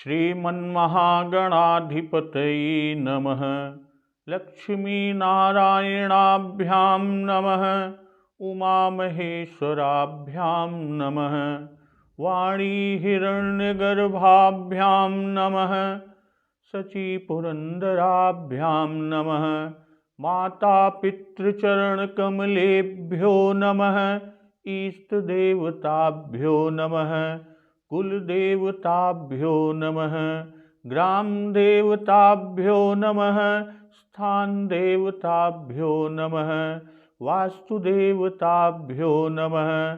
श्रीमन्महागणाधिपतये नमः। लक्ष्मीनारायणाभ्यां नमः। उमामहेश्वराभ्यां नमः। वाणीहिरण्यगर्भाभ्यां नमः। शचीपुरन्दराभ्यां नमः। मातापितृचरणकमलेभ्यो नमः। इष्टदेवताभ्यो नमः। कुलदेवताभ्यो नमः। ग्रामदेवताभ्यो नमः। स्थानदेवताभ्यो नमः। वास्तुदेवताभ्यो नमः।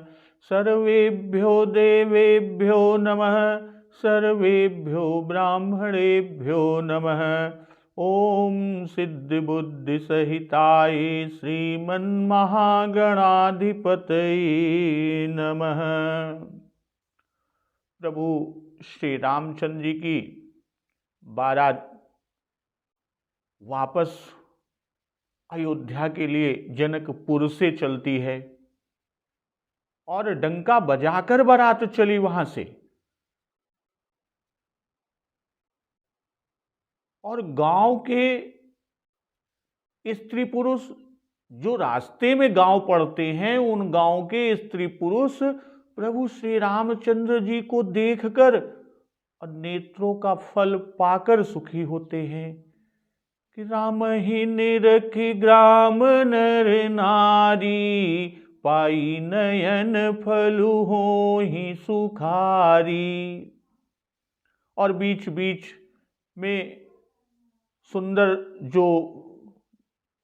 सर्वेभ्यो देवेभ्यो नमः। सर्वेभ्यो ब्राह्मणेभ्यो नमः। ओम सिद्धिबुद्धिसहिताय श्रीमन्महागणाधिपतये नमः। प्रभु श्री रामचंद्र जी की बारात वापस अयोध्या के लिए जनकपुर से चलती है और डंका बजाकर बारात चली वहां से। और गांव के स्त्री पुरुष जो रास्ते में गांव पड़ते हैं, उन गांव के स्त्री पुरुष प्रभु श्री रामचंद्र जी को देखकर और नेत्रों का फल पाकर सुखी होते हैं कि राम ही निरखी ग्राम नर नारी, पाई नयन फलु होहि सुखारी। और बीच बीच में सुंदर जो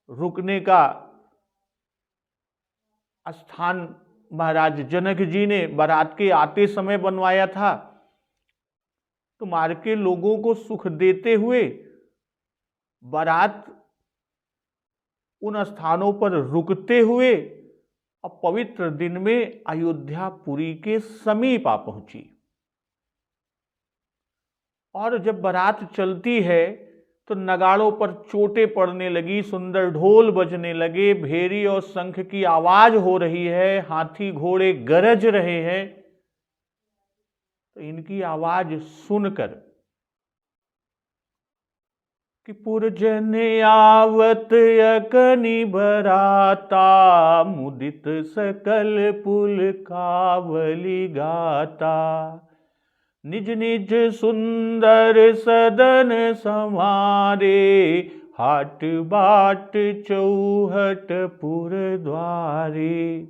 रुकने का स्थान महाराज जनक जी ने बारात के आते समय बनवाया था, तो मार के लोगों को सुख देते हुए बारात उन स्थानों पर रुकते हुए और पवित्र दिन में अयोध्यापुरी के समीप आ पहुंची। और जब बारात चलती है तो नगाड़ों पर चोटें पड़ने लगी, सुंदर ढोल बजने लगे, भेरी और शंख की आवाज हो रही है, हाथी घोड़े गरज रहे हैं। तो इनकी आवाज सुनकर कि पुरजन आवत यकनि बराता, मुदित सकल पुल कावली गाता। निज निज सुंदर सदन संवारे, हाट बाट चौहट पुर द्वारे।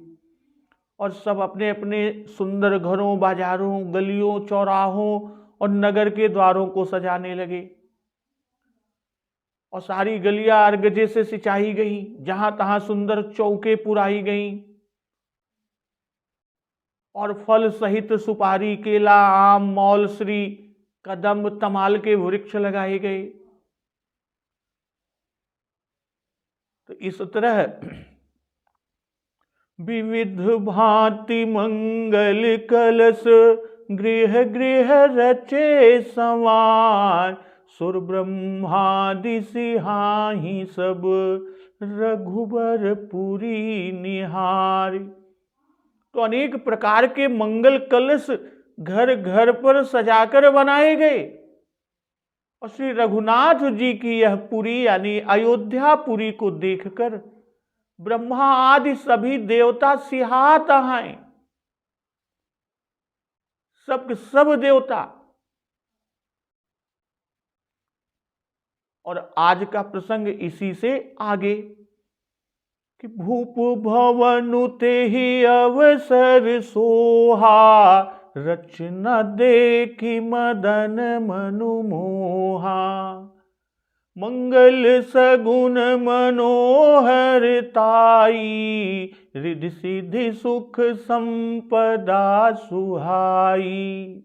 और सब अपने अपने सुंदर घरों, बाजारों, गलियों, चौराहों और नगर के द्वारों को सजाने लगे। और सारी गलियां अर्गजे से सिंचाई गई, जहां तहां सुंदर चौके पुराई गईं। और फल सहित सुपारी, केला, आम, मौलश्री, कदम्ब, तमाल के वृक्ष लगाए गए। तो इस तरह विविध भांति मंगल कलश, गृह गृह रचे संवार। सुर ब्रह्मादि सिहाहि सब, रघुबर पुरी निहार। तो अनेक प्रकार के मंगल कलश घर घर पर सजाकर बनाए गए। और श्री रघुनाथ जी की यह पुरी यानी अयोध्यापुरी को देखकर ब्रह्मा आदि सभी देवता सिहात आए। सब देवता। और आज का प्रसंग इसी से आगे कि भूप भवनु तेहि अवसर सोहा, रचना देखी मदन मनु मोहा। मंगल सगुन मनोहर ताई, रिद्धि सिद्धि सुख संपदा सुहाई।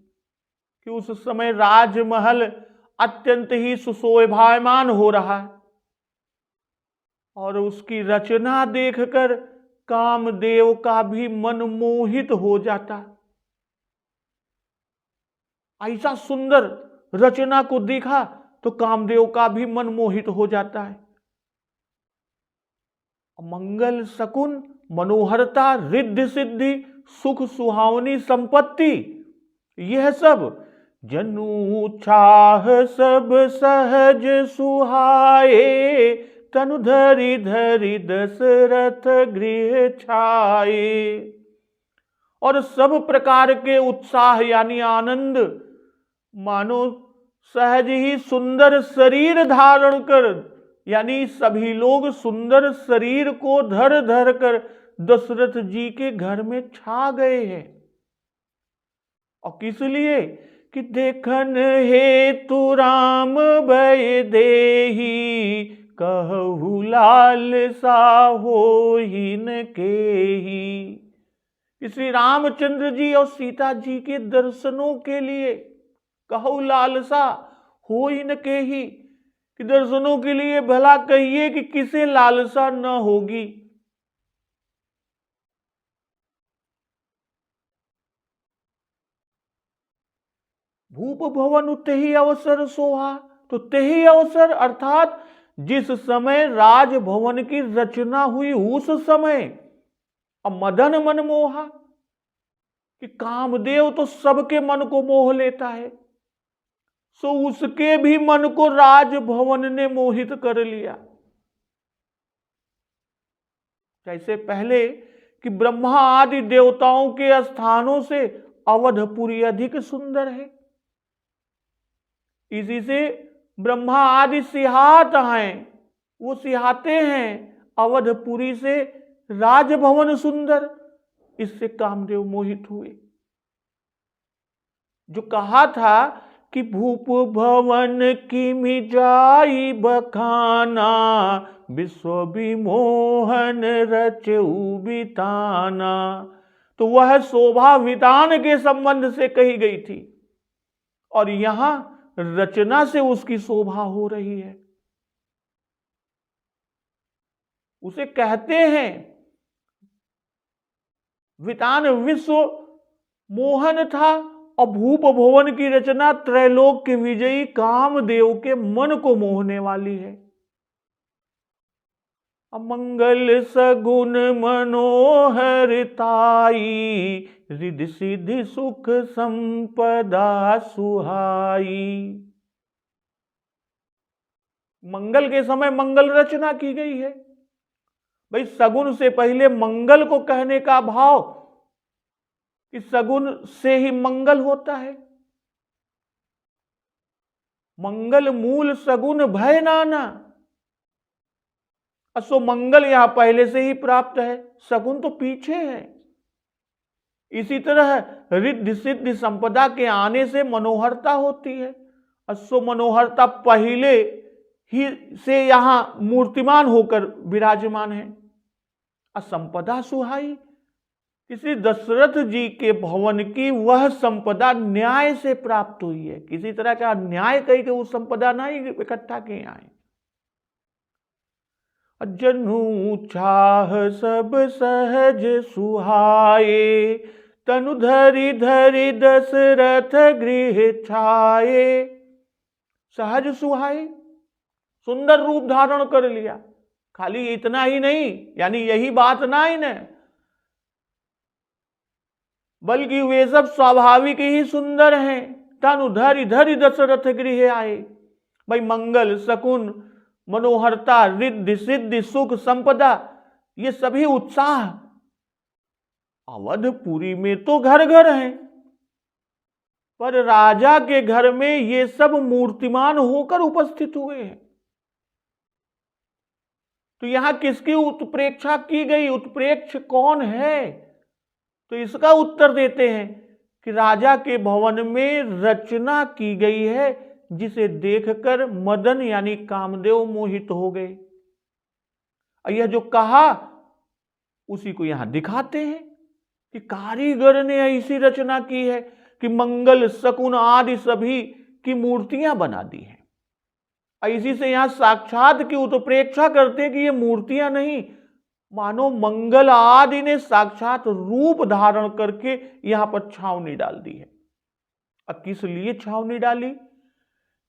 कि उस समय राजमहल अत्यंत ही सुशोभायमान हो रहा है और उसकी रचना देखकर कामदेव का भी मन मोहित हो जाता है। ऐसा सुंदर रचना को देखा तो कामदेव का भी मन मोहित हो जाता है। मंगल शकुन, मनोहरता, रिद्धि सिद्धि, सुख सुहावनी संपत्ति, यह सब जनु चाह सब सहज सुहाए, तनु धरि धरि दशरथ गृह छाए। और सब प्रकार के उत्साह यानी आनंद मानो सहज ही सुंदर शरीर धारण कर, यानी सभी लोग सुंदर शरीर को धर धर कर दशरथ जी के घर में छा गए हैं। और किस लिए कि देखन हेतु राम भय देही, कहु लाल सा होहिन केही। श्री रामचंद्र जी और सीता जी के दर्शनों के लिए कहु लालसा होहिन केही, कि दर्शनों के लिए भला कहिए कि किसे लालसा न होगी। भूप भवन तेहि अवसर सोहा, तो तेहि अवसर अर्थात जिस समय राजभवन की रचना हुई उस समय। अब मदन मन मोहा, कि कामदेव तो सबके मन को मोह लेता है, सो उसके भी मन को राजभवन ने मोहित कर लिया। जैसे पहले कि ब्रह्मा आदि देवताओं के स्थानों से अवधपुरी अधिक सुंदर है, इसी से ब्रह्मा आदि सिहात हैं, वो सिहाते हैं अवधपुरी से राजभवन सुंदर, इससे कामदेव मोहित हुए। जो कहा था कि भूप भवन की मिजाई बखाना, विश्व विमोहन रचऊ बिताना, तो वह शोभा वितान के संबंध से कही गई थी, और यहां रचना से उसकी शोभा हो रही है। उसे कहते हैं वितान विश्व मोहन था, और भूप भवन की रचना त्रैलोक के विजयी कामदेव के मन को मोहने वाली है। अमंगल सगुन मनोहरताई, रिद्धि सिद्धि सुख संपदा सुहाई। मंगल के समय मंगल रचना की गई है। भाई सगुन से पहले मंगल को कहने का भाव कि सगुन से ही मंगल होता है। मंगल मूल सगुन भय नाना, असो मंगल यहां पहले से ही प्राप्त है, सगुन तो पीछे है। इसी तरह रिद्धि सिद्धि संपदा के आने से मनोहरता होती है, असो मनोहरता पहले ही से यहां मूर्तिमान होकर विराजमान है। असंपदा सुहाई, किसी दशरथ जी के भवन की वह संपदा न्याय से प्राप्त हुई है, किसी तरह का न्याय कही के उस संपदा नहीं इकट्ठा किए आए। जनु चाह सब सहज सुहाए, तनु धरि धरि दशरथ गृह छाए। सहज सुहाए, सुंदर रूप धारण कर लिया। खाली इतना ही नहीं, यानी यही बात नहीं न, बल्कि वे सब स्वाभाविक ही सुंदर हैं। तनु धरि धरि दशरथ गृह आए। भाई मंगल शकुन मनोहरता रिद्धि सिद्धि सुख संपदा, ये सभी उत्साह अवधपुरी में तो घर घर हैं, पर राजा के घर में ये सब मूर्तिमान होकर उपस्थित हुए हैं। तो यहां किसकी उत्प्रेक्षा की गई, उत्प्रेक्ष कौन है? तो इसका उत्तर देते हैं कि राजा के भवन में रचना की गई है, जिसे देखकर मदन यानी कामदेव मोहित हो गए। यह जो कहा उसी को यहां दिखाते हैं कि कारीगर ने ऐसी रचना की है कि मंगल शकुन आदि सभी की मूर्तियां बना दी हैं। इसी से यहां साक्षात की उत्प्रेक्षा करते हैं कि ये मूर्तियां नहीं, मानो मंगल आदि ने साक्षात रूप धारण करके यहां पर छावनी डाल दी है। अब किस लिए छावनी डाली?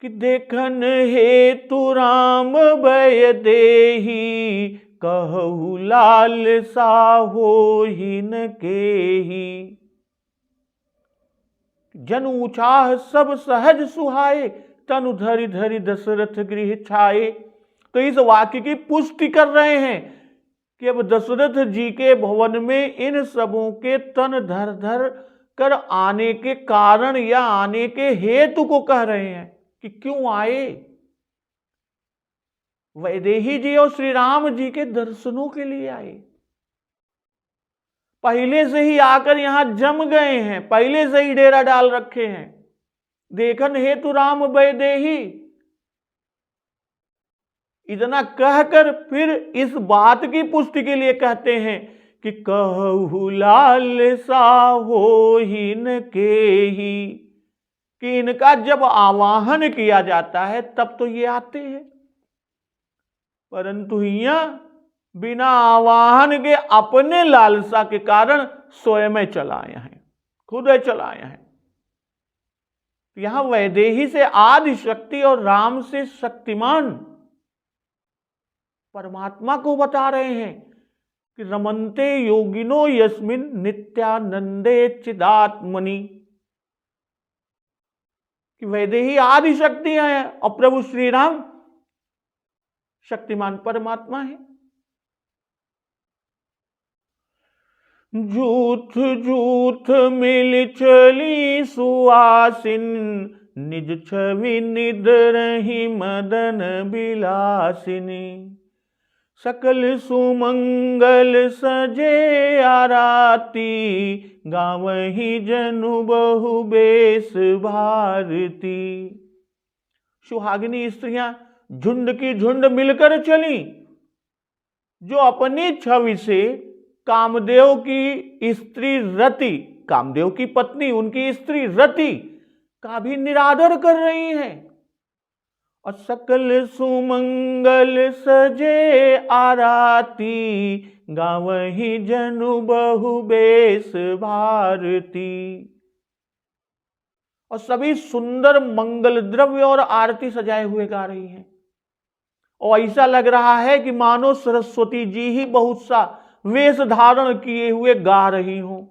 कि देखन हेतु राम भय देही, कहु लाल सा होहिन केही। जन ऊचाह सब सहज सुहाए, तनु धरि धरि दशरथ गृह छाए। तो इस वाक्य की पुष्टि कर रहे हैं कि अब दशरथ जी के भवन में इन सबों के तन धर धर कर आने के कारण या आने के हेतु को कह रहे हैं कि क्यों आए। वैदेही जी और श्री राम जी के दर्शनों के लिए आए। पहले से ही आकर यहां जम गए हैं, पहले से ही डेरा डाल रखे हैं। देखन हेतु राम वैदेही, इतना कहकर फिर इस बात की पुष्टि के लिए कहते हैं कि कहु लाल सा होहिन केहि, कि इनका जब आवाहन किया जाता है तब तो ये आते हैं, परंतु यहां बिना आवाहन के अपने लालसा के कारण स्वयं चला आए हैं, खुद चला आए हैं। यहां वैदेही से आदि शक्ति और राम से शक्तिमान परमात्मा को बता रहे हैं कि रमन्ते योगिनो यस्मिन नित्यानंदे चिदात्मनि, कि वैदेही आदि शक्ति है और प्रभु श्री राम शक्तिमान परमात्मा है। जूथ जूथ मिल चली सुआसिन, निज छवि निद रही मदन बिलासिनी। सकल सुमंगल सजे आराती, गावही जनु बहु बेस भारती। सुहागिनी स्त्रियां झुंड की झुंड मिलकर चली, जो अपनी छवि से कामदेव की स्त्री रति, कामदेव की पत्नी उनकी स्त्री रति का भी निरादर कर रही हैं। और सकल सुमंगल सजे आराती, गावही जनु बहु बेस भारती। और सभी सुंदर मंगल द्रव्य और आरती सजाए हुए गा रही हैं, और ऐसा लग रहा है कि मानो सरस्वती जी ही बहुत सा वेश धारण किए हुए गा रही हों।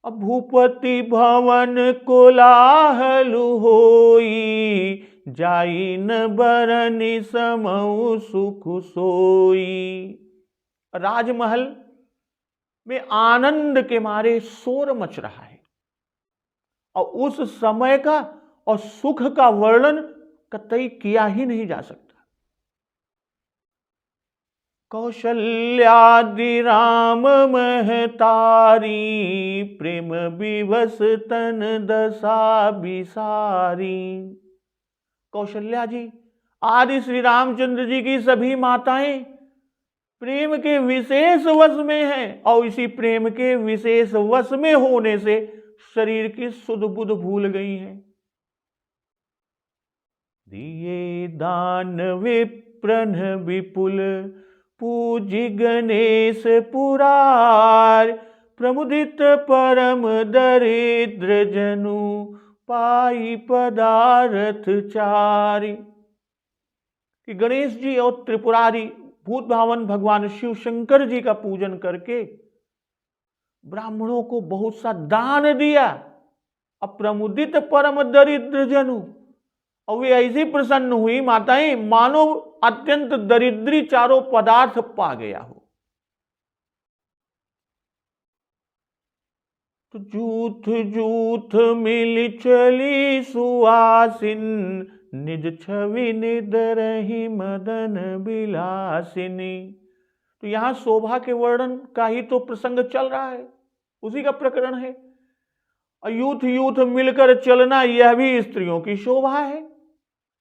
अब भूपति भवन कोलाहल होई, जाई न बरनि समऊ सुख सोई। राजमहल में आनंद के मारे शोर मच रहा है, और उस समय का और सुख का वर्णन कतई किया ही नहीं जा सकता। कौशल्यादि राम महतारी, प्रेम विवश तन दशा बिसारी। कौशल्या जी आदि श्री रामचंद्र जी की सभी माताएं प्रेम के विशेष वश में हैं, और इसी प्रेम के विशेष वश में होने से शरीर की सुध बुध भूल गई हैं। दिए दान विप्रन विपुल, पूजी गणेश पुरार। प्रमुदित परम दरिद्र जनु, पाई पदारथ चारि। कि गणेश जी और त्रिपुरारी भूत भावन भगवान शिव शंकर जी का पूजन करके ब्राह्मणों को बहुत सा दान दिया। अप्रमुदित परम दरिद्र जनु, और वे ऐसी प्रसन्न हुई माताएं मानो अत्यंत दरिद्री चारों पदार्थ पा गया हो। तो जूथ जूथ मिल चली सुआसिन, निज छवि निद रही मदन बिलासिनी। तो यहां शोभा के वर्णन का ही तो प्रसंग चल रहा है, उसी का प्रकरण है। और यूथ यूथ मिलकर चलना यह भी स्त्रियों की शोभा है,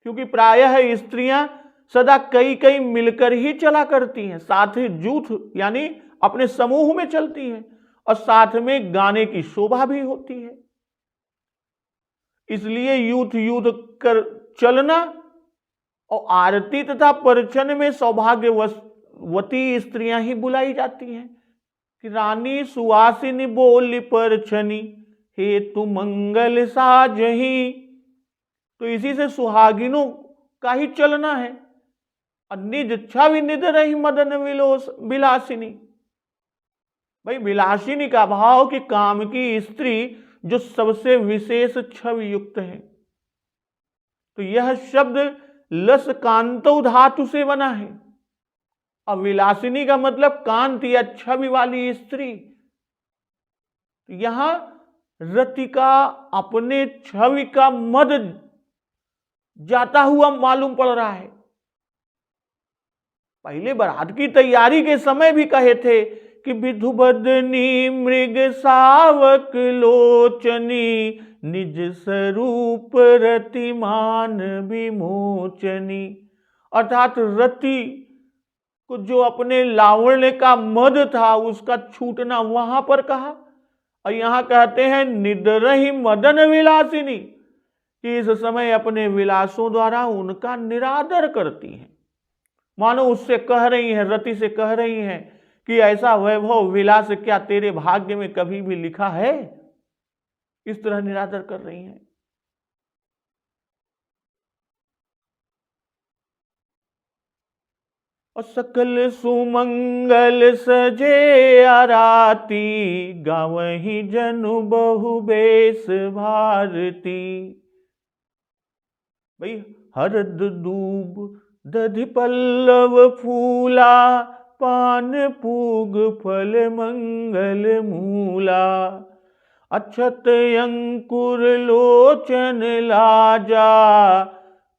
क्योंकि प्रायः स्त्रियां सदा कई कई मिलकर ही चला करती हैं, साथ ही जूथ यानी अपने समूह में चलती हैं, और साथ में गाने की शोभा भी होती है। इसलिए यूथ यूथ कर चलना और आरती तथा परचन में सौभाग्यवती स्त्रियां ही बुलाई जाती हैं कि रानी सुवासिनी बोली परछनी, हे तु मंगल साजही। तो इसी से सुहागिनों का ही चलना है। निज छवि निद रही मदन बिलासिनी। भाई विलासिनी का भाव कि काम की स्त्री जो सबसे विशेष छवि युक्त है। तो यह शब्द लस कांतौ धातु से बना है। अब विलासिनी का मतलब कांति या छवि वाली स्त्री। यहां रतिका अपने छवि का मद जाता हुआ मालूम पड़ रहा है। पहले बारात की तैयारी के समय भी कहे थे कि विधुबदनी मृग सावक लोचनी निज स्वरूप रतिमान विमोचनी। अर्थात रति को जो अपने लावण्य का मद था उसका छूटना वहां पर कहा। और यहां कहते हैं निदरहि मदन विलासिनी, कि इस समय अपने विलासों द्वारा उनका निरादर करती हैं। मानो उससे कह रही हैं, रति से कह रही हैं कि ऐसा वैभव विलास क्या तेरे भाग्य में कभी भी लिखा है। इस तरह निरादर कर रही हैं। और सकल सुमंगल सजे आराती गावही जनु बहु बेस भारती। भाई हरद दूब दधि पल्लव फूला पान पूग फल मंगल मूला। अक्षत अंकुर लोचन लाजा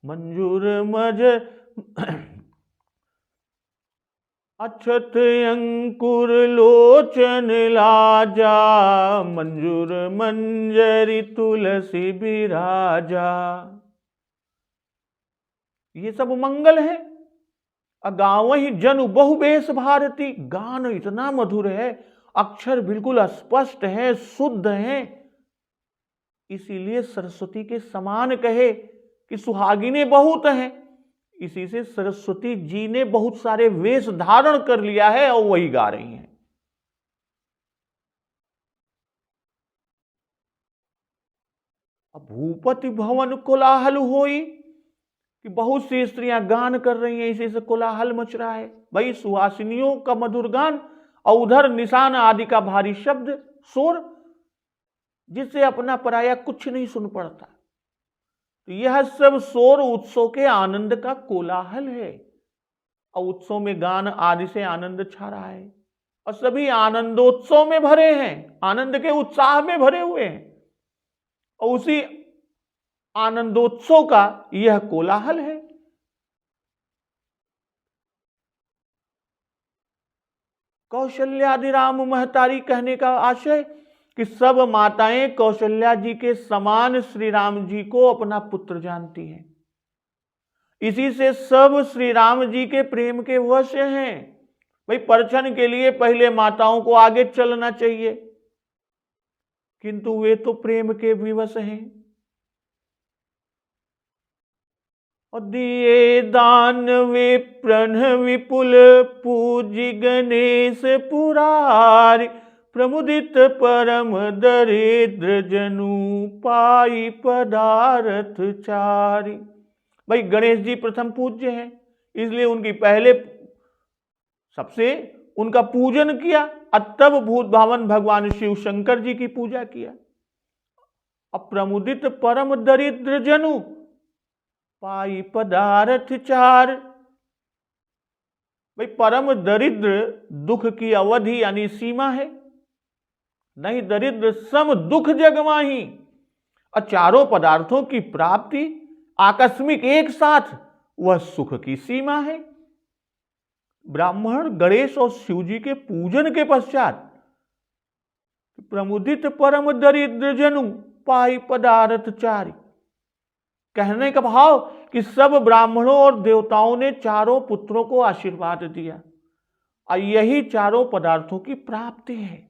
मंजूर मज अक्षत अंकुर लोचन लाजा मंजूर मंजरी तुलसी बिराजा। ये सब मंगल है। अगावहि जनु बहुबेश भारती, गान इतना मधुर है, अक्षर बिल्कुल स्पष्ट है, शुद्ध है। इसीलिए सरस्वती के समान कहे कि सुहागिने बहुत हैं। इसी से सरस्वती जी ने बहुत सारे वेश धारण कर लिया है और वही गा रही हैं। अब भूपति भवन कोलाहल होई, कि बहुत सी स्त्रियां गान कर रही हैं, इसी से कोलाहल मच रहा है। भाई सुहासिनियों का मधुर गान और उधर निशान आदि का भारी शब्द शोर, जिससे अपना पराया कुछ नहीं सुन पड़ता। तो यह सब शोर उत्सव के आनंद का कोलाहल है। और उत्सव में गान आदि से आनंद छा रहा है और सभी आनंदोत्सव में भरे हैं, आनंद के उत्साह में भरे हुए हैं। और उसी आनंदोत्सव का यह कोलाहल है। कौशल्यादि राम महतारी कहने का आशय कि सब माताएं कौशल्या जी के समान श्री राम जी को अपना पुत्र जानती हैं। इसी से सब श्री राम जी के प्रेम के वश हैं। भाई परछन के लिए पहले माताओं को आगे चलना चाहिए, किंतु वे तो प्रेम के विवश हैं। और दिए दान वे प्रण विपुल पूजी गणेश पुरारी। प्रमुदित परम दरिद्र जनु पाई पदारथ चारी। भाई गणेश जी प्रथम पूज्य हैं, इसलिए उनकी पहले सबसे उनका पूजन किया। तब भूत भावन भगवान शिव शंकर जी की पूजा किया। अप्रमुदित परम दरिद्र जनु पाई पदारथ चार। भाई परम दरिद्र दुख की अवधि यानी सीमा है, नहीं दरिद्र सम दुख जगमाही। और चारों पदार्थों की प्राप्ति आकस्मिक एक साथ, वह सुख की सीमा है। ब्राह्मण गणेश और शिव जी के पूजन के पश्चात प्रमुदित परम दरिद्र जनु पाई पदारथ चारी, कहने का भाव कि सब ब्राह्मणों और देवताओं ने चारों पुत्रों को आशीर्वाद दिया और यही चारों पदार्थों की प्राप्ति है।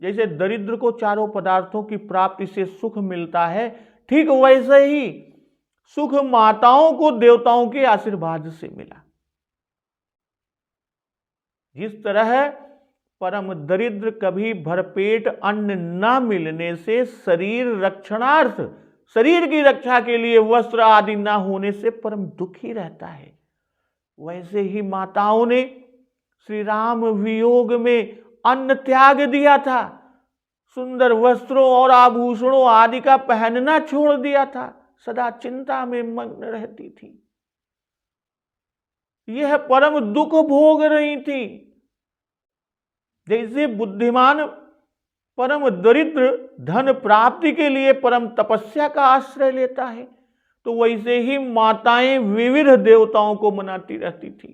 जैसे दरिद्र को चारों पदार्थों की प्राप्ति से सुख मिलता है, ठीक वैसे ही सुख माताओं को देवताओं के आशीर्वाद से मिला। जिस तरह परम दरिद्र कभी भरपेट अन्न न मिलने से शरीर रक्षणार्थ, शरीर की रक्षा के लिए वस्त्र आदि न होने से परम दुखी रहता है, वैसे ही माताओं ने श्री राम वियोग में अन्न त्याग दिया था, सुंदर वस्त्रों और आभूषणों आदि का पहनना छोड़ दिया था, सदा चिंता में मग्न रहती थी। यह परम दुख भोग रही थी। जैसे बुद्धिमान परम दरिद्र धन प्राप्ति के लिए परम तपस्या का आश्रय लेता है, तो वैसे ही माताएं विविध देवताओं को मनाती रहती थी।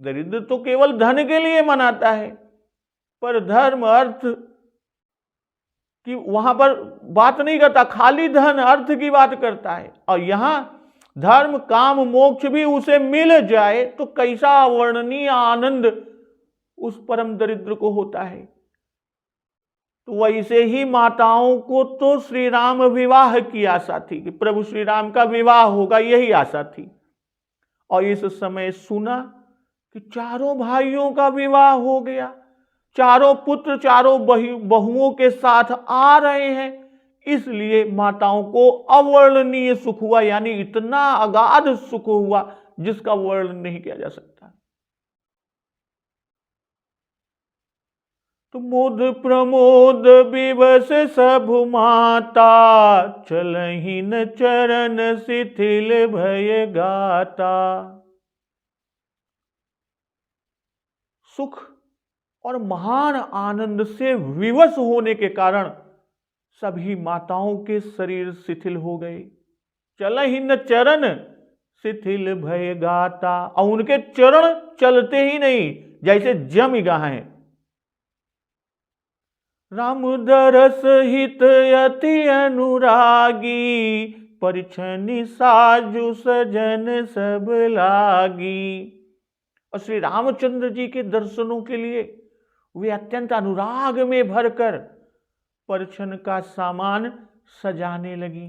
दरिद्र तो केवल धन के लिए मनाता है, पर धर्म अर्थ की वहां पर बात नहीं करता, खाली धन अर्थ की बात करता है। और यहां धर्म काम मोक्ष भी उसे मिल जाए तो कैसा अवर्णनीय आनंद उस परम दरिद्र को होता है। तो वैसे ही माताओं को तो श्री राम विवाह की आशा थी कि प्रभु श्री राम का विवाह होगा, यही आशा थी। और इस समय सुना कि चारों भाइयों का विवाह हो गया, चारों पुत्र चारों बहुओं के साथ आ रहे हैं, इसलिए माताओं को अवर्णनीय सुख हुआ, यानी इतना अगाध सुख हुआ जिसका वर्णन नहीं किया जा सकता। तो मोद प्रमोद विवश सब माता, चलहिन चरण शिथिल भय गाता। सुख और महान आनंद से विवश होने के कारण सभी माताओं के शरीर शिथिल हो गए। चलहिन चरण शिथिल भय गाता, और उनके चरण चलते ही नहीं, जैसे जम गए। राम दरस हित अति अनुरागी, परिछनि साजु सजन सब लागी। और श्री रामचंद्र जी के दर्शनों के लिए वे अत्यंत अनुराग में भरकर परिछन का सामान सजाने लगी।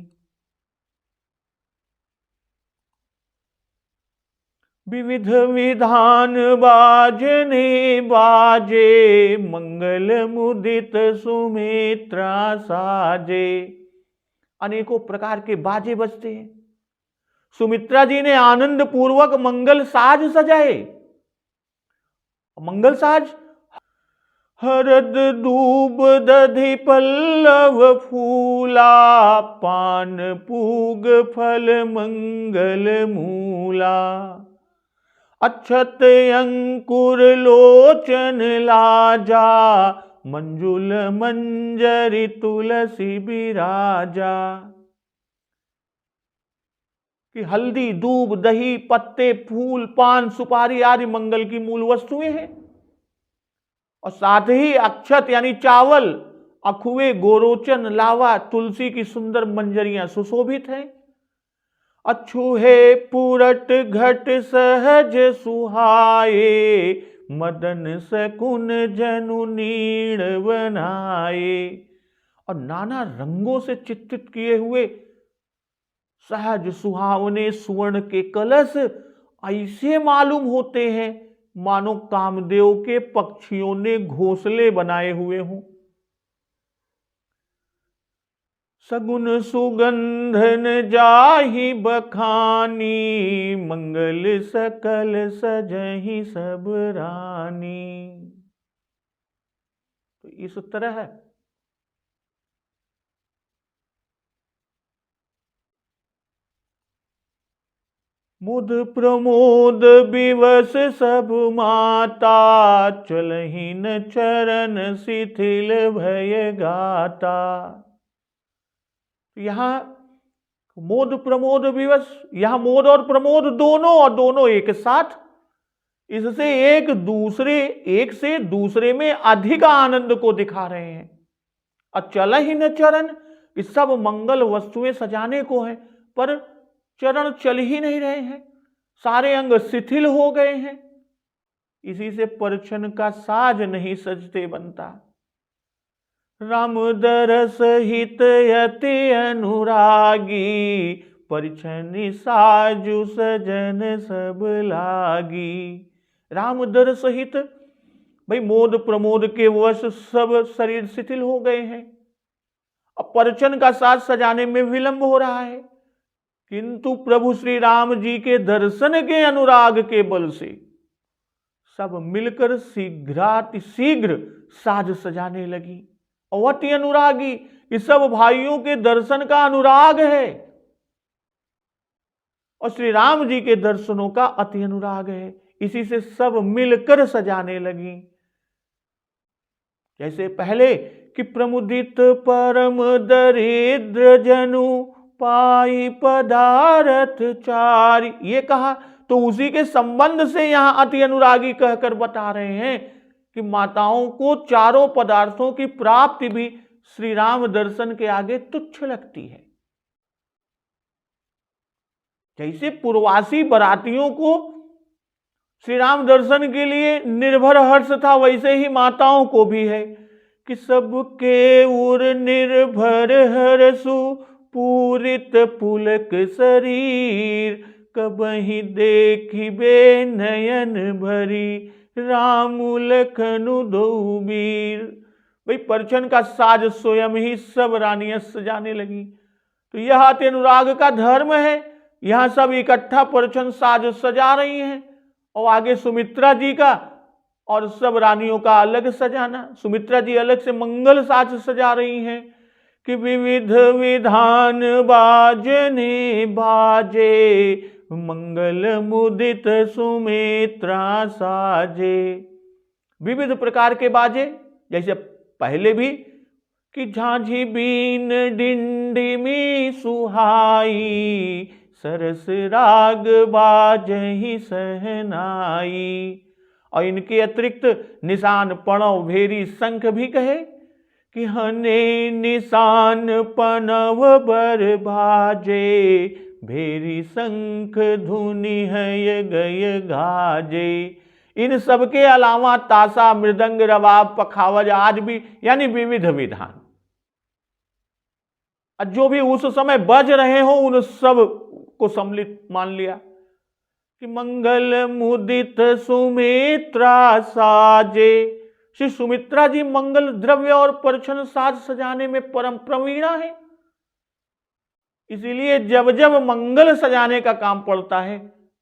विविध विधान बाजने बाजे, मंगल मुदित सुमित्रा साजे। अनेकों प्रकार के बाजे बजते हैं। सुमित्रा जी ने आनंद पूर्वक मंगल साज सजाए। मंगल साज हरद दूब दधि पल्लव फूला, पान पूग फल मंगल मूला। अक्षत अंकुर लोचन लाजा, मंजुल मंजरी तुलसी बिराजा। कि हल्दी दूब दही पत्ते फूल पान सुपारी आदि मंगल की मूल वस्तुएं हैं। और साथ ही अक्षत यानी चावल, अखुए गोरोचन लावा तुलसी की सुंदर मंजरियां सुशोभित हैं। अछूहे पुरट घट सहज सुहाए, मदन सकुन जनु नीण बनाए। और नाना रंगों से चित्रित किए हुए सहज सुहावने सुवर्ण के कलश ऐसे मालूम होते हैं मानो कामदेव के पक्षियों ने घोंसले बनाए हुए हों। सगुन सुगंधन जाहि बखानी, मंगल सकल सजहि सब रानी। तो इस तरह मुद प्रमोद विवश सब माता, चलहिन चरण शिथिल भय गाता। यहां मोद प्रमोद विवश, यहां मोद और प्रमोद दोनों एक साथ, इससे एक से दूसरे में अधिक आनंद को दिखा रहे हैं। और चलहिन चरण, इस सब मंगल वस्तुएं सजाने को है, पर चरण चल ही नहीं रहे हैं, सारे अंग शिथिल हो गए हैं। इसी से परिछन का साज नहीं सजते बनता। राम दरस हित अति अनुरागी, परिछनि साजु सजन सब लागी। राम दरस हित, भाई मोद प्रमोद के वश सब शरीर शिथिल हो गए हैं। अब परिछन का साज सजाने में विलंब हो रहा है, किंतु प्रभु श्री राम जी के दर्शन के अनुराग के बल से सब मिलकर शीघ्र साज सजाने लगी। और अति अनुरागी, इस सब भाइयों के दर्शन का अनुराग है और श्री राम जी के दर्शनों का अति अनुराग है। इसी से सब मिलकर सजाने लगी। जैसे पहले कि प्रमुदित परम दरिद्र जनु पाई पदारथ चारि, ये कहा तो उसी के संबंध से यहां अति अनुरागी कहकर बता रहे हैं कि माताओं को चारों पदार्थों की प्राप्ति भी श्री राम दर्शन के आगे तुच्छ लगती है। जैसे पूर्वासी बरातियों को श्री राम दर्शन के लिए निर्भर हर्ष था, वैसे ही माताओं को भी है कि सबके उर निर्भर हर्षु पूरित पुलक शरीर, कबहि देखिबे नयन भरी राम लखनु दो वीर। भाई परछन का साज स्वयं ही सब रानियां सजाने लगी। तो यह अति अनुराग का धर्म है। यहां सब इकट्ठा परछन साज सजा रही हैं और आगे सुमित्रा जी का और सब रानियों का अलग सजाना। सुमित्रा जी अलग से मंगल साज सजा रही हैं कि विविध विधान बाजने बाजे, मंगल मुदित सुमित्रा साजे। विविध प्रकार के बाजे, जैसे पहले भी कि झांझी बीन डिंडिमी सुहाई, सरस राग बाजहि सहनाई। और इनके अतिरिक्त निशान पणव भेरी शंख भी कहे कि हने निशान पनव बर भाजे, भेरी शंख धुनि है गय गाजे। इन सब के अलावा ताशा मृदंग रबाब पखावज आज भी, यानी विविध विधान जो भी उस समय बज रहे हो उन सब को सम्मिलित मान लिया कि मंगल मुदित सुमित्रा साजे। श्री सुमित्रा जी मंगल द्रव्य और परछन साज सजाने में परम प्रवीणा है। इसीलिए जब जब मंगल सजाने का काम पड़ता है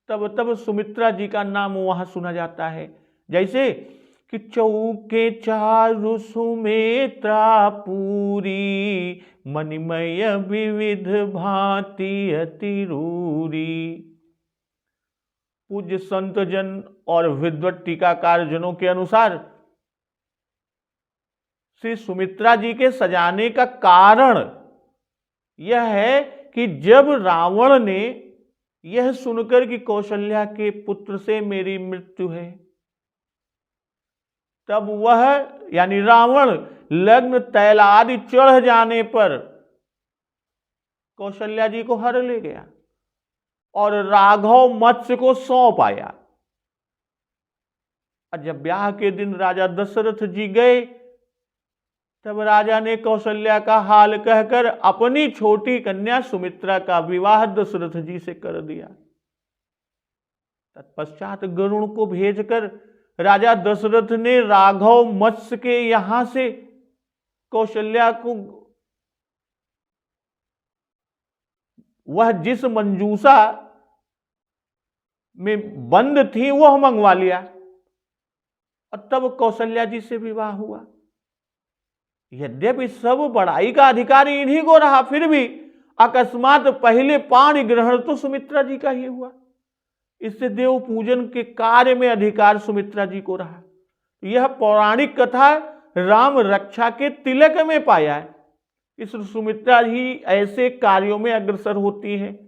तब तब सुमित्रा जी का नाम वहां सुना जाता है। जैसे कि चौके चारु सुमित्रा पूरी, मणिमय विविध भांति अतिरूरी। पूज्य संत जन और विद्वत टीकाकार जनों के अनुसार श्री सुमित्रा जी के सजाने का कारण यह है कि जब रावण ने यह सुनकर कि कौशल्या के पुत्र से मेरी मृत्यु है, तब वह यानी रावण लग्न तैल आदि चढ़ जाने पर कौशल्या जी को हर ले गया और राघव मत्स्य को सौंप आया। और जब ब्याह के दिन राजा दशरथ जी गए तब राजा ने कौशल्या का हाल कहकर अपनी छोटी कन्या सुमित्रा का विवाह दशरथ जी से कर दिया। तत्पश्चात गरुण को भेजकर राजा दशरथ ने राघव मत्स्य के यहां से कौशल्या को वह जिस मंजूषा में बंद थी वह मंगवा लिया और तब कौशल्या जी से विवाह हुआ। यद्यपि सब बड़ाई का अधिकारी इन्हीं को रहा, फिर भी अकस्मात पहले पाणी ग्रहण तो सुमित्रा जी का ही हुआ। इससे देव पूजन के कार्य में अधिकार सुमित्रा जी को रहा। यह पौराणिक कथा राम रक्षा के तिलक में पाया है। इस सुमित्रा ही ऐसे कार्यों में अग्रसर होती है।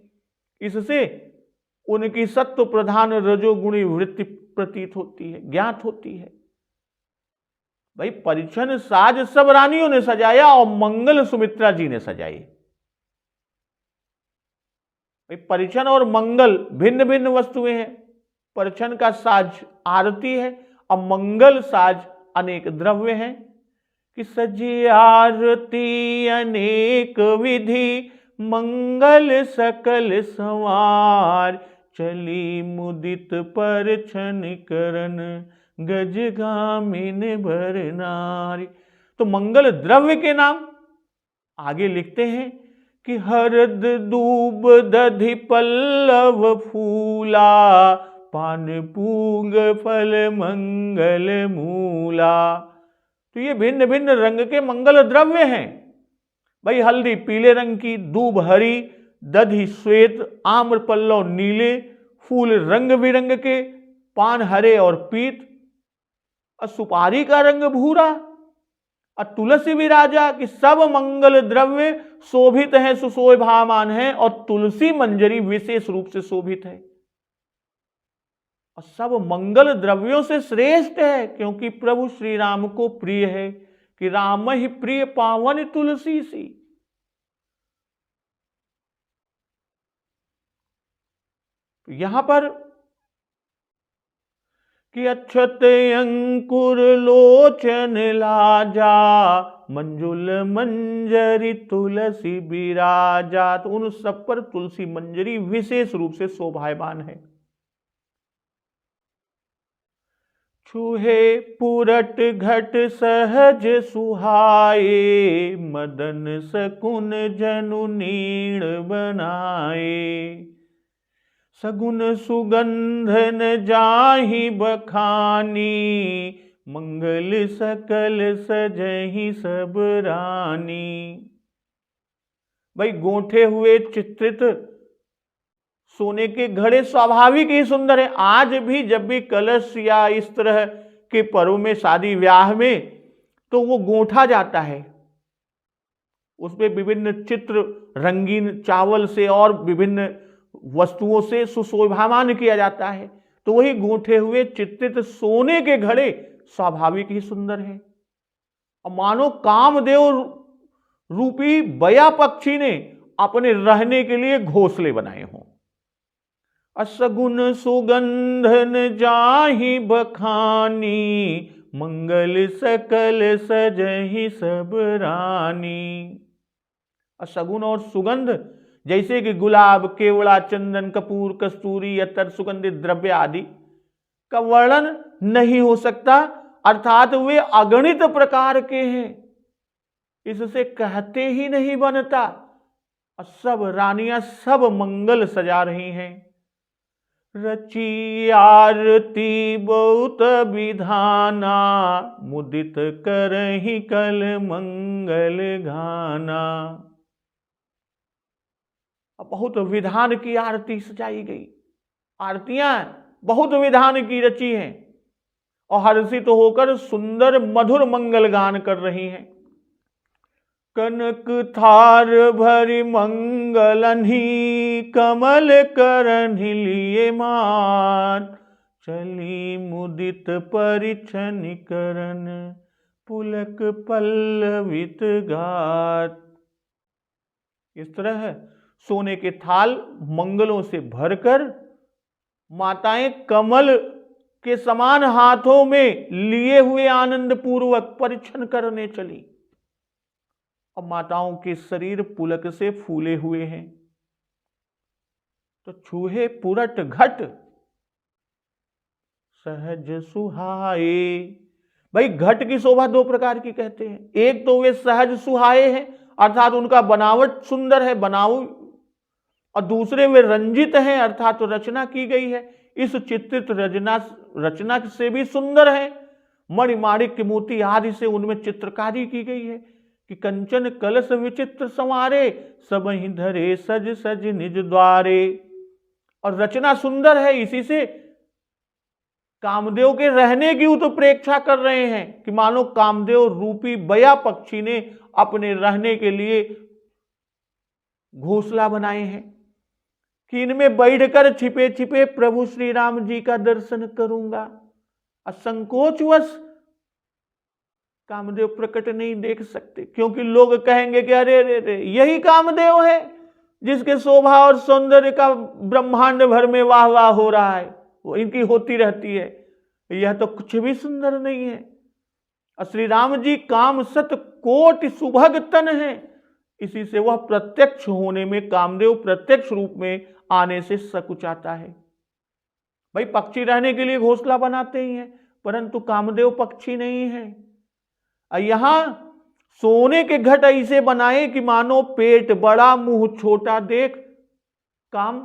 इससे उनकी सत्व प्रधान रजोगुणी वृत्ति प्रतीत होती है, ज्ञात होती है। भाई परिछन साज सब रानियों ने सजाया और मंगल सुमित्रा जी ने सजाई। परिछन और मंगल भिन्न भिन्न वस्तुएं हैं। परिछन का साज आरती है और मंगल साज अनेक द्रव्य हैं कि सजी आरती अनेक विधि, मंगल सकल संवार, चली मुदित परछन करन, गजगामिन भर नारी। तो मंगल द्रव्य के नाम आगे लिखते हैं कि हरद दूब दधि पल्लव फूला, पान पूग फल मंगल मूला। तो तो ये भिन्न भिन्न रंग के मंगल द्रव्य हैं। भाई हल्दी पीले रंग की, दूब हरी, दधि श्वेत, आम्र पल्लव नीले, फूल रंग बिरंग के, पान हरे और पीत, और सुपारी का रंग भूरा, और तुलसी विराजा कि सब मंगल द्रव्य शोभित हैं, सुशोभामान हैं, और तुलसी मंजरी विशेष रूप से शोभित है और सब मंगल द्रव्यों से श्रेष्ठ है, क्योंकि प्रभु श्री राम को प्रिय है कि राम ही प्रिय पावन तुलसी सी। यहां पर कि अक्षत अंकुर लोचन लाजा, मंजुल मंजरी तुलसी बिराजा। तो उन सब पर तुलसी मंजरी विशेष रूप से शोभायमान है। छूहे पुरट घट सहज सुहाए, मदन सकुन जनु नीण बनाए। सगुन सुगंधन जाहि बखानी, मंगल सकल सजहि सब रानी। भाई गोंठे हुए चित्रित सोने के घड़े स्वाभाविक ही सुंदर है। आज भी जब भी कलश या इस तरह के पर्व में, शादी ब्याह में, तो वो गोंठा जाता है, उसमें विभिन्न चित्र रंगीन चावल से और विभिन्न वस्तुओं से सुशोभामान किया जाता है। तो वही गोंठे हुए चित्रित सोने के घड़े स्वाभाविक ही सुंदर हैं। और मानो कामदेव रूपी बया पक्षी ने अपने रहने के लिए घोंसले बनाए हों। असगुन सुगंधन जाहि बखानी, मंगल सकल सजहि सब रानी। असगुन और सुगंध जैसे कि गुलाब, केवड़ा, चंदन, कपूर, कस्तूरी, अतर, सुगंधित द्रव्य आदि का वर्णन नहीं हो सकता, अर्थात वे अगणित प्रकार के हैं, इससे कहते ही नहीं बनता। और सब रानियां सब मंगल सजा रही हैं। रची आरती बहुत विधाना, मुदित करहि कल मंगल गाना। बहुत विधान की आरती सजाई गई, आरतियां बहुत विधान की रची हैं और हर्षित होकर सुंदर मधुर मंगल गान कर रही हैं। कनक थार भरि मंगलन्हि, कमल करन्हि लिए मान। चली मुदित परिछन करन, पुलक पल्लवित गात। इस तरह है सोने के थाल मंगलों से भरकर माताएं कमल के समान हाथों में लिए हुए आनंद पूर्वक परिछन करने चली और माताओं के शरीर पुलक से फूले हुए हैं। तो छूहे पुरट घट सहज सुहाए। भाई घट की शोभा दो प्रकार की कहते हैं। एक तो वे सहज सुहाए हैं, अर्थात उनका बनावट सुंदर है, बनाऊ, और दूसरे वे रंजित हैं, अर्थात तो रचना की गई है। इस चित्रित रचना से भी सुंदर है। मणिमाणिक्य मोती आदि से उनमें चित्रकारी की गई है कि कंचन कलश विचित्र संवारे, सबहि धरे सज सज निज द्वारे। और रचना सुंदर है, इसी से कामदेव के रहने की उत्प्रेक्षा कर रहे हैं कि मानो कामदेव रूपी बया पक्षी ने अपने रहने के लिए घोंसला बनाए हैं कि इनमें बैठकर छिपे छिपे प्रभु श्री राम जी का दर्शन करूंगा। असंकोचवश कामदेव प्रकट नहीं देख सकते, क्योंकि लोग कहेंगे कि अरे रे रे यही कामदेव है जिसके शोभा और सौंदर्य का ब्रह्मांड भर में वाह वाह हो रहा है, वो इनकी होती रहती है, यह तो कुछ भी सुंदर नहीं है। और श्री राम जी काम सत कोटि सुभग तन है, इसी से वह प्रत्यक्ष होने में, कामदेव प्रत्यक्ष रूप में आने से सकुचाता है। भाई पक्षी रहने के लिए घोंसला बनाते ही हैं, परंतु कामदेव पक्षी नहीं है। यहां सोने के घट ऐसे बनाए कि मानो पेट बड़ा मुंह छोटा देख काम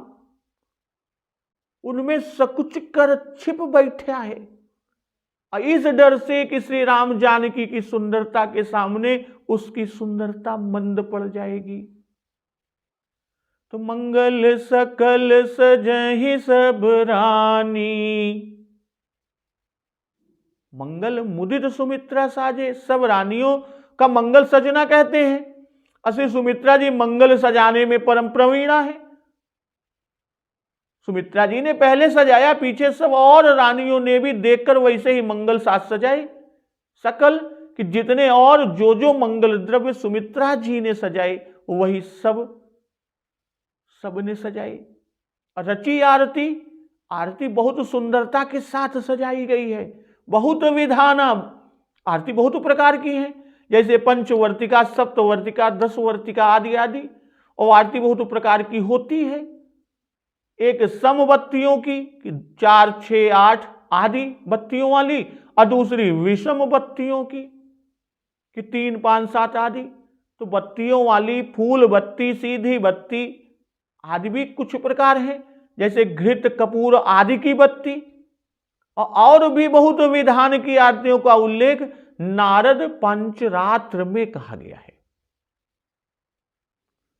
उनमें सकुच कर छिप बैठा है। और इस डर से कि श्री राम जानकी की सुंदरता के सामने उसकी सुंदरता मंद पड़ जाएगी। तो मंगल सकल सजहि सब रानी, मंगल मुदित सुमित्रा साजे, सब रानियों का मंगल सजना कहते हैं। असली सुमित्रा जी मंगल सजाने में परम प्रवीणा है। सुमित्रा जी ने पहले सजाया, पीछे सब और रानियों ने भी देखकर वैसे ही मंगल साज सजाए। सकल कि जितने और जो मंगल द्रव्य सुमित्रा जी ने सजाए वही सबने सजाई। रची आरती, आरती बहुत सुंदरता के साथ सजाई गई है। बहुत विधाना, आरती बहुत प्रकार की है, जैसे पंचवर्तिका, सप्तवर्तिका, 10 वर्तिका आदि आदि। और आरती बहुत प्रकार की होती है। एक सम बत्तियों की 4, 6, 8 आदि बत्तियों वाली, और दूसरी विषम बत्तियों की 3, 5, 7 आदि। तो बत्तियों वाली फूल बत्ती, सीधी बत्ती आदि भी कुछ प्रकार है, जैसे घृत कपूर आदि की बत्ती। और भी बहुत विधान की आरतियों का उल्लेख नारद पंचरात्र में कहा गया है।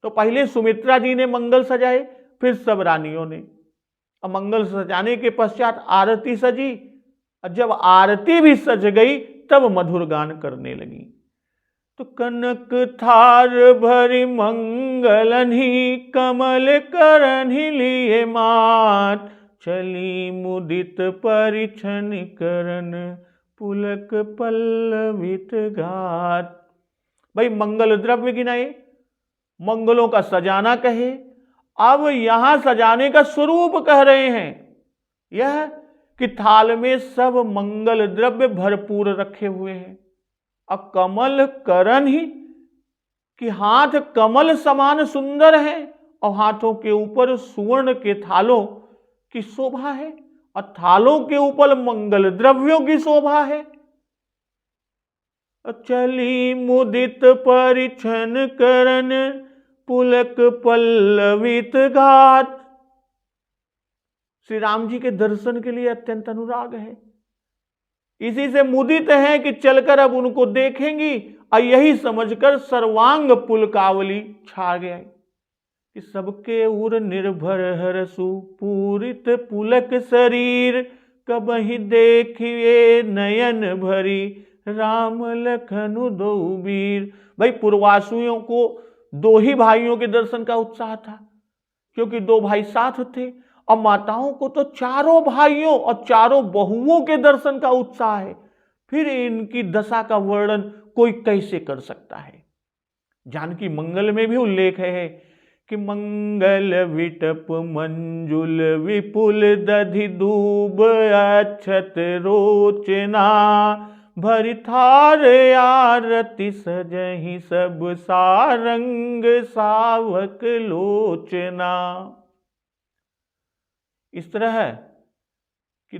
तो पहले सुमित्रा जी ने मंगल सजाए, फिर सब रानियों ने। और मंगल सजाने के पश्चात आरती सजी, और जब आरती भी सज गई तब मधुर गान करने लगी। तो कनक थार भरी मंगलनि, कमल करनि लिए मात, चली मुदित परिछन करन, पुलक पल्लवित घात। भाई मंगल द्रव्य गिनाए, मंगलों का सजाना कहे। अब यहां सजाने का स्वरूप कह रहे हैं, यह कि थाल में सब मंगल द्रव्य भरपूर रखे हुए हैं। अब कमल करण ही कि हाथ कमल समान सुंदर है, और हाथों के ऊपर सुवर्ण के थालों की शोभा है, और थालों के ऊपर मंगल द्रव्यों की शोभा है। चली मुदित परिछन करन, पुलक पल्लवित घात। श्री राम जी के दर्शन के लिए अत्यंत अनुराग है, इसी से मुदित है कि चलकर अब उनको देखेंगी, और यही समझकर सर्वांग पुलकावली छा गया कि सबके उर निर्भर हरसु, पूरित पुलक शरीर, कबहि देखिए नयन भरी, राम लखनु दो वीर। भाई पूर्वासुओं को 2 ही भाइयों के दर्शन का उत्साह था, क्योंकि 2 भाई साथ थे। और माताओं को तो 4 भाइयों और 4 बहुओं के दर्शन का उत्साह है। फिर इनकी दशा का वर्णन कोई कैसे कर सकता है। जानकी मंगल में भी उल्लेख है कि मंगल विटप मंजुल, विपुल दधि दूब अक्षत रोचना, भरि थार आरती सजहि, सब सारंग सावक लोचना। इस तरह है कि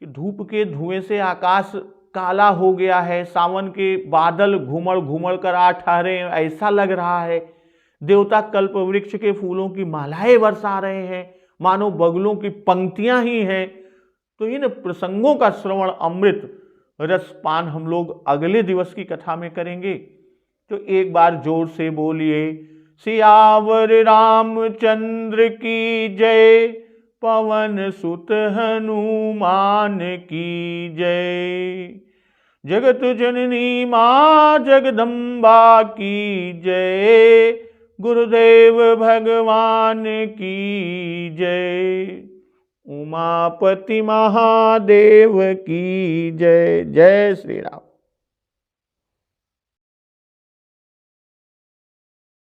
धूप के धुएं से आकाश काला हो गया है, सावन के बादल घूमड़ घूमड़ कर आ ठहरे, ऐसा लग रहा है। देवता कल्प वृक्ष के फूलों की मालाएं बरसा रहे हैं, मानो बगलों की पंक्तियां ही हैं। तो इन प्रसंगों का श्रवण, अमृत रसपान हम लोग अगले दिवस की कथा में करेंगे। तो एक बार जोर से बोलिए, सियावर रामचंद्र की जय, पवन सुत हनुमान की जय। जगत जननी मां जगदम्बा की जय, गुरुदेव भगवान की जय। उमापति महादेव की जय। जय श्री राम।